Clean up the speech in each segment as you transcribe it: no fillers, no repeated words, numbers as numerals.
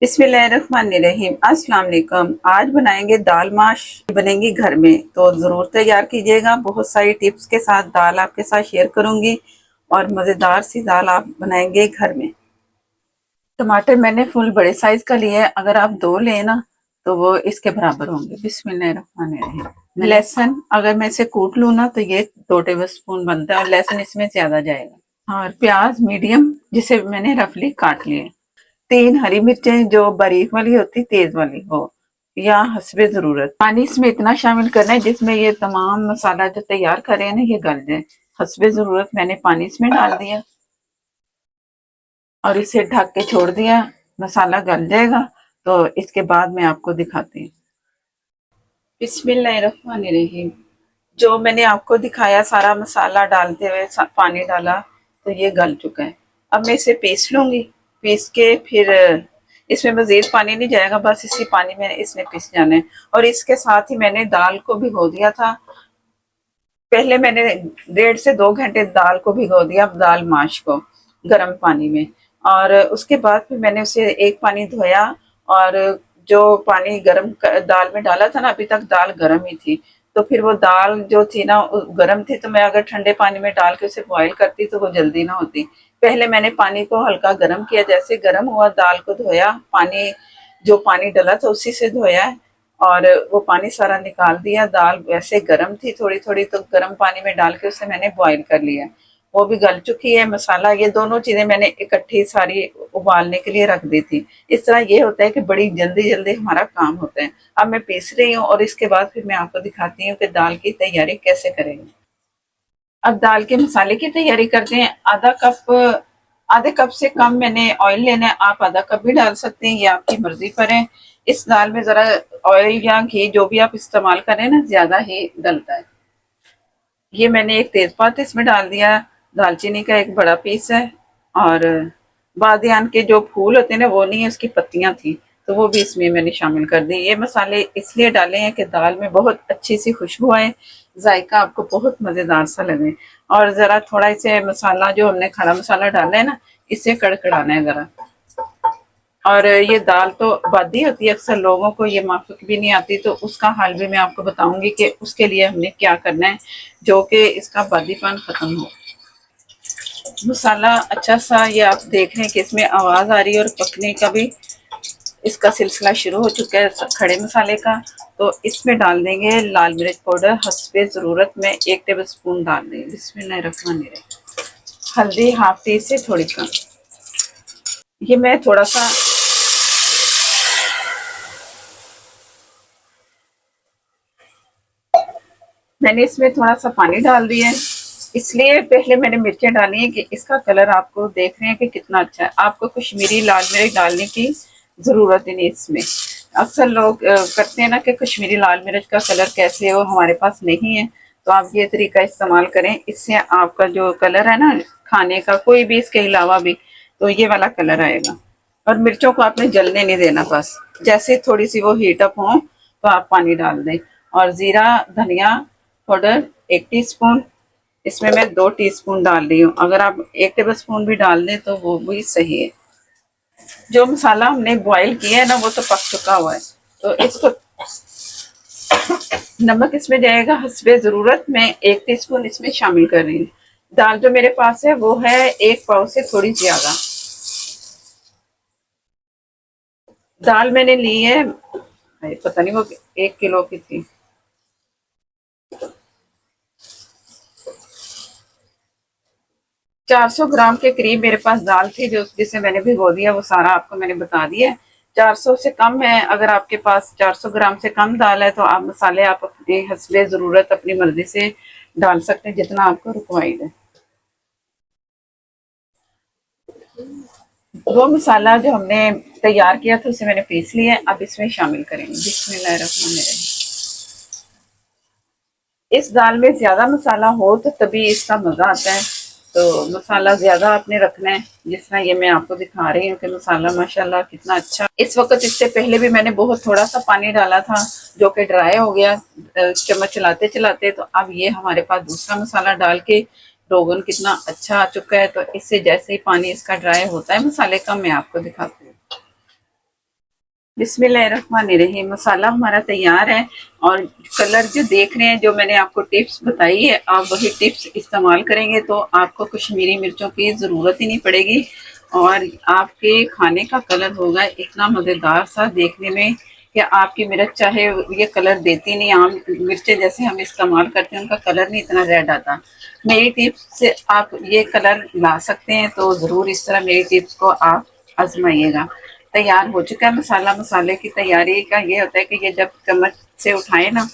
बिस्मिल्लाहिर्रहमानिर्रहीम। अस्सलाम वालेकुम। आज बनाएंगे दाल माश। बनेंगी घर में तो ज़रूर तैयार कीजिएगा। बहुत सारी टिप्स के साथ दाल आपके साथ शेयर करूंगी और मज़ेदार सी दाल आप बनाएंगे घर में। टमाटर मैंने फुल बड़े साइज का लिया है। अगर आप दो लें ना तो वो इसके बराबर होंगे। बिस्मिल्लाहिर्रहमानिर्रहीम। लहसुन अगर मैं इसे कूट लूँ ना तो ये 2 टेबल स्पून बनता है और लहसुन इसमें ज्यादा जाएगा। और प्याज मीडियम जिसे मैंने रफली काट लिया। 3 हरी मिर्चें जो बारीक वाली होती तेज वाली वो, या हस्बे जरूरत। पानी इसमें इतना शामिल करना है जिसमें ये तमाम मसाला जो तैयार कर रहे हैं ना ये गल जाए। हस्बे जरूरत मैंने पानी इसमें डाल दिया और इसे ढक के छोड़ दिया। मसाला गल जाएगा तो इसके बाद मैं आपको दिखाती हूँ। बिस्मिल्लाहिर्रहमानिर्रहीम। जो मैंने आपको दिखाया सारा मसाला डालते हुए पानी डाला तो ये गल चुका है। अब मैं इसे पीस लूंगी। पीस के फिर इसमें मजीद पानी नहीं जाएगा, बस इसी पानी में इसने पीस जाना है। और इसके साथ ही मैंने दाल को भिगो दिया था। पहले मैंने 1.5 से 2 घंटे दाल को भिगो दिया, दाल माश को गर्म पानी में। और उसके बाद फिर मैंने उसे एक पानी धोया और जो पानी गर्म दाल में डाला था ना, अभी तक दाल गर्म ही थी। तो फिर वो दाल जो थी ना गर्म थी, तो मैं अगर ठंडे पानी में डाल के उसे बॉईल करती तो वो जल्दी ना होती। पहले मैंने पानी को हल्का गर्म किया, जैसे गर्म हुआ दाल को धोया, पानी जो पानी डला था उसी से धोया है और वो पानी सारा निकाल दिया। दाल वैसे गर्म थी थोड़ी थोड़ी, तो गर्म पानी में डाल के उसे मैंने बॉईल कर लिया। वो भी गल चुकी है। मसाला ये दोनों चीजें मैंने इकट्ठी सारी उबालने के लिए रख दी थी। इस तरह ये होता है कि बड़ी जल्दी जल्दी हमारा काम होता है। अब मैं पीस रही हूँ और इसके बाद फिर मैं आपको दिखाती हूँ कि दाल की तैयारी कैसे करेंगे। अब दाल के मसाले की तैयारी करते हैं। आधे कप से कम मैंने ऑयल लेना है। आप आधा कप भी डाल सकते हैं, ये आपकी मर्जी पर है। इस दाल में जरा ऑयल या घी जो भी आप इस्तेमाल करें ना ज्यादा ही डलता है। ये मैंने एक तेजपात इसमें डाल दिया। दालचीनी का एक बड़ा पीस है और बादियान के जो फूल होते हैं ना वो नहीं है, उसकी पत्तियां थी तो वो भी इसमें मैंने शामिल कर दी। ये मसाले इसलिए डाले हैं कि दाल में बहुत अच्छी सी खुशबू आए, जायका आपको बहुत मजेदार सा लगे। और जरा थोड़ा इसे मसाला जो हमने खड़ा मसाला डाला है ना इसे कड़कड़ाना है जरा। और ये दाल तो बादी होती है, अक्सर लोगों को ये माफिक भी नहीं आती, तो उसका हाल भी मैं आपको बताऊंगी कि उसके लिए हमने क्या करना है जो कि इसका बादीपन खत्म हो। मसाला अच्छा सा ये आप देख रहे हैं कि इसमें आवाज आ रही है और पकने का भी इसका सिलसिला शुरू हो चुका है खड़े मसाले का। तो इसमें डाल देंगे लाल मिर्च पाउडर हस्बे जरूरत में 1 टेबल स्पून डाल देंगे। बिस्मिल्लाहिर्रहमानिर्रहीम। हल्दी हाफ टी से थोड़ी कम। ये मैं थोड़ा सा मैंने इसमें थोड़ा सा पानी डाल दिया है। इसलिए पहले मैंने मिर्चें डाली है कि इसका कलर आपको देख रहे हैं कि कितना अच्छा है। आपको कश्मीरी लाल मिर्च डालने की जरूरत ही नहीं इसमें। अक्सर लोग करते हैं ना कि कश्मीरी लाल मिर्च का कलर कैसे हो, हमारे पास नहीं है। तो आप ये तरीका इस्तेमाल करें, इससे आपका जो कलर है ना खाने का कोई भी इसके अलावा भी, तो ये वाला कलर आएगा। और मिर्चों को आपने जलने नहीं देना, बस जैसे थोड़ी सी वो हीट अप हो तो आप पानी डाल दें। और जीरा धनिया पाउडर 1 टीस्पून, इसमें मैं 2 टीस्पून डाल रही हूँ। अगर आप 1 टेबल स्पून भी डाल दें तो वो भी सही है। जो मसाला हमने बॉईल किया है ना वो तो पक चुका हुआ है। तो इसको नमक इसमें जाएगा हस्बे जरूरत। मैं 1 टीस्पून इसमें शामिल कर रही हूँ। दाल जो मेरे पास है वो है 1 पाव से थोड़ी ज्यादा। दाल मैंने ली है, पता नहीं वो 1 किलो की थी। 400 ग्राम के करीब मेरे पास दाल थी जो जिसे मैंने भिगो दिया, वो सारा आपको मैंने बता दिया। 400 से कम है। अगर आपके पास 400 ग्राम से कम दाल है तो आप मसाले आप अपने हस्बे जरूरत अपनी मर्जी से डाल सकते हैं जितना आपको रिक्वायर्ड है। वो मसाला जो हमने तैयार किया था उसे मैंने पीस लिया है, अब इसमें शामिल करेंगे। बिस्मिल्लाहिर्रहमानिर्रहीम। इस दाल में ज्यादा मसाला हो तो तभी इसका मजा आता है। तो मसाला ज्यादा आपने रखना है, जिस तरह ये मैं आपको दिखा रही हूँ कि मसाला माशाल्लाह कितना अच्छा। इस वक्त इससे पहले भी मैंने बहुत थोड़ा सा पानी डाला था जो कि ड्राई हो गया चम्मच चलाते चलाते। तो अब ये हमारे पास दूसरा मसाला डाल के रोगन कितना अच्छा आ चुका है। तो इससे जैसे ही पानी इसका ड्राई होता है मसाले का मैं आपको दिखाती हूँ। बिस्मिल्लाहिर्रहमानिर्रहीम। मसाला हमारा तैयार है और कलर जो देख रहे हैं, जो मैंने आपको टिप्स बताई है, आप वही टिप्स इस्तेमाल करेंगे तो आपको कश्मीरी मिर्चों की ज़रूरत ही नहीं पड़ेगी और आपके खाने का कलर होगा इतना मज़ेदार सा देखने में कि आपकी मिर्च चाहे ये कलर देती नहीं। आम मिर्चें जैसे हम इस्तेमाल करते हैं उनका कलर नहीं इतना रेड आता। मेरी टिप्स से आप ये कलर ला सकते हैं, तो ज़रूर इस तरह मेरी टिप्स को आप आजमाइएगा। तैयार हो चुका है मसाला। मसाले की तैयारी का ये होता है कि ये जब चम्मच से उठाए ना,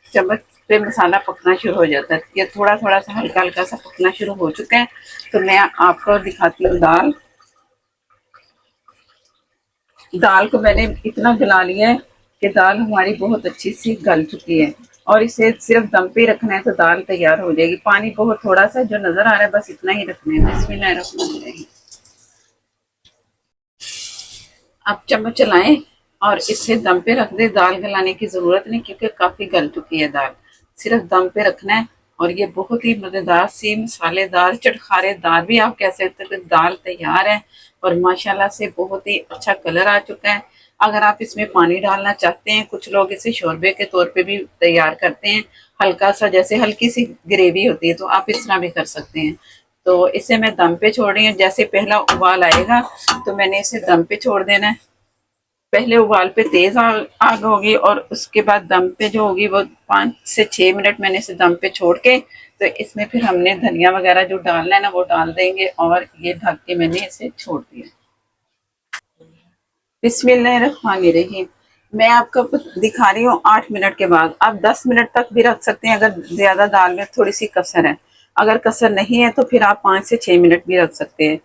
चम्मच पे मसाला पकना शुरू हो जाता है। ये थोड़ा थोड़ा सा हल्का हल्का सा पकना शुरू हो चुका है। तो मैं आपको दिखाती हूँ दाल। दाल को मैंने इतना गला लिया है कि दाल हमारी बहुत अच्छी सी गल चुकी है और इसे सिर्फ दम पे रखना है तो दाल तैयार हो जाएगी। पानी बहुत थोड़ा सा जो नजर आ रहा है बस इतना ही रखना है। बिस्मिल्लाहिर्रहमानिर्रहीम। आप चम्मच चलाएं और इसे दम पे रख दे। दाल गलाने की जरूरत नहीं क्योंकि काफी गल चुकी है दाल। सिर्फ दम पे रखना है और ये बहुत ही मजेदार सी मसालेदार चटखारेदार भी आप कह सकते हैं दाल तैयार है और माशाल्लाह से बहुत ही अच्छा कलर आ चुका है। अगर आप इसमें पानी डालना चाहते हैं, कुछ लोग इसे शोरबे के तौर पे भी तैयार करते हैं, हल्का सा जैसे हल्की सी ग्रेवी होती है, तो आप इस तरह भी कर सकते हैं। तो इसे मैं दम पे छोड़ रही हूँ। जैसे पहला उबाल आएगा तो मैंने इसे दम पे छोड़ देना है। पहले उबाल पे तेज आग होगी और उसके बाद दम पे जो होगी वो 5 से 6 मिनट मैंने इसे दम पे छोड़ के, तो इसमें फिर हमने धनिया वगैरह जो डालना है ना वो डाल देंगे और ये ढक के मैंने इसे छोड़ दिया। बिस्मिल्लाहिर्रहमानिर्रहीम। मैं आपको दिखा रही हूँ 8 मिनट के बाद। आप 10 मिनट तक भी रख सकते हैं अगर ज्यादा दाल में थोड़ी सी कसर है। अगर कसर नहीं है तो फिर आप 5 से 6 मिनट भी रख सकते हैं।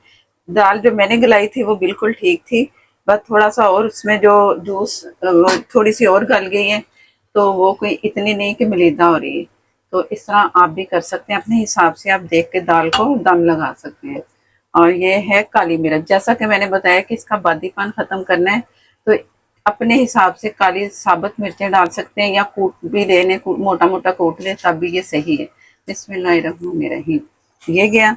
दाल जो मैंने गलाई थी वो बिल्कुल ठीक थी, बस थोड़ा सा और उसमें जो जूस थोड़ी सी और गल गई है, तो वो कोई इतनी नहीं कि मलीदा हो रही है। तो इस तरह आप भी कर सकते हैं, अपने हिसाब से आप देख के दाल को दम लगा सकते हैं। और ये है काली मिर्च। जैसा कि मैंने बताया कि इसका बादीपन खत्म करना है तो अपने हिसाब से काली साबुत मिर्चें डाल सकते हैं या कूट भी लेने, मोटा मोटा कूट ले तब भी ये सही है। बिस्मिल्लाहिर्रहमानिर्रहीम। ये गया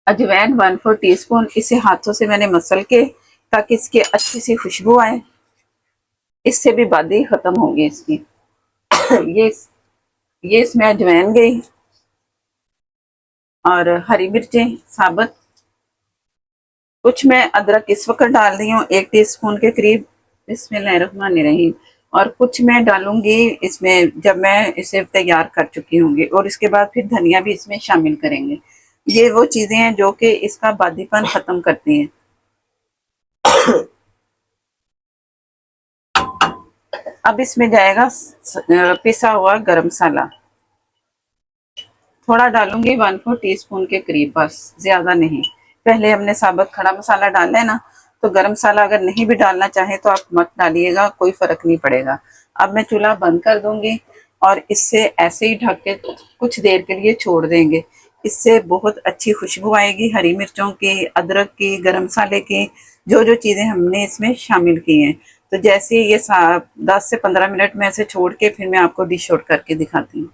अजवैन 1/4 टीस्पून। इसे हाथों से मैंने मसल के ताकि इसकी अच्छी सी खुशबू आए, इससे भी बादी खत्म होगी इसकी। ये ये इसमें अजवैन गई और हरी मिर्चें साबुत। कुछ मैं अदरक इस वक्त डाल रही हूँ 1 टीस्पून के करीब। बिस्मिल्लाहिर्रहमानिर्रहीम। और कुछ मैं डालूंगी इसमें जब मैं इसे तैयार कर चुकी होंगी और इसके बाद फिर धनिया भी इसमें शामिल करेंगे। ये वो चीजें हैं जो कि इसका बादीपन खत्म करती हैं। अब इसमें जाएगा पिसा हुआ गरम मसाला। थोड़ा डालूंगी 1/4 टीस्पून के करीब, बस ज्यादा नहीं। पहले हमने साबुत खड़ा मसाला डाला है ना, तो गरम मसाला अगर नहीं भी डालना चाहे तो आप मत डालिएगा, कोई फर्क नहीं पड़ेगा। अब मैं चूल्हा बंद कर दूंगी और इससे ऐसे ही ढक के कुछ देर के लिए छोड़ देंगे। इससे बहुत अच्छी खुशबू आएगी हरी मिर्चों की, अदरक की, गरम मसाले की, जो जो चीजें हमने इसमें शामिल की हैं। तो जैसे ये 10 से 15 मिनट में ऐसे छोड़ के फिर मैं आपको डिश आउट करके दिखाती हूँ।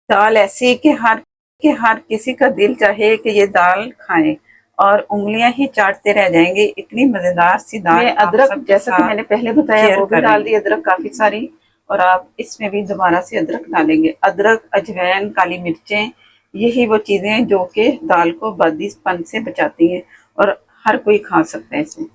दाल ऐसी कि हर किसी का दिल चाहे कि ये दाल खाएं और उंगलियां ही चाटते रह जाएंगे। इतनी मजेदार सी दाल। मैं अदरक जैसा कि मैंने पहले बताया वो भी डाल दी, अदरक काफी सारी। और आप इसमें भी दोबारा से अदरक डालेंगे। अदरक, अजवैन, काली मिर्चें, यही वो चीजें हैं जो कि दाल को बादीपन से बचाती हैं और हर कोई खा सकता है इसे।